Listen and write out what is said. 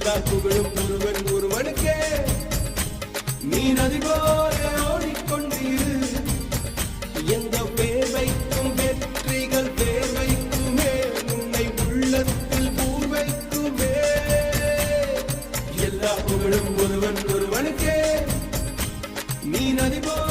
எல்லா புகழும் ஒருவன் ஒருவனுக்கே. நீ நதி போல ஓடிக்கொண்டிரு, எந்த பேர் வைக்கும் வெற்றிகள் பேர் வைக்குமே, உன்னை உள்ளத்தில் பூர் வைக்குமே. எல்லா புகழும் ஒருவன் ஒருவனுக்கே. நீ நதி போல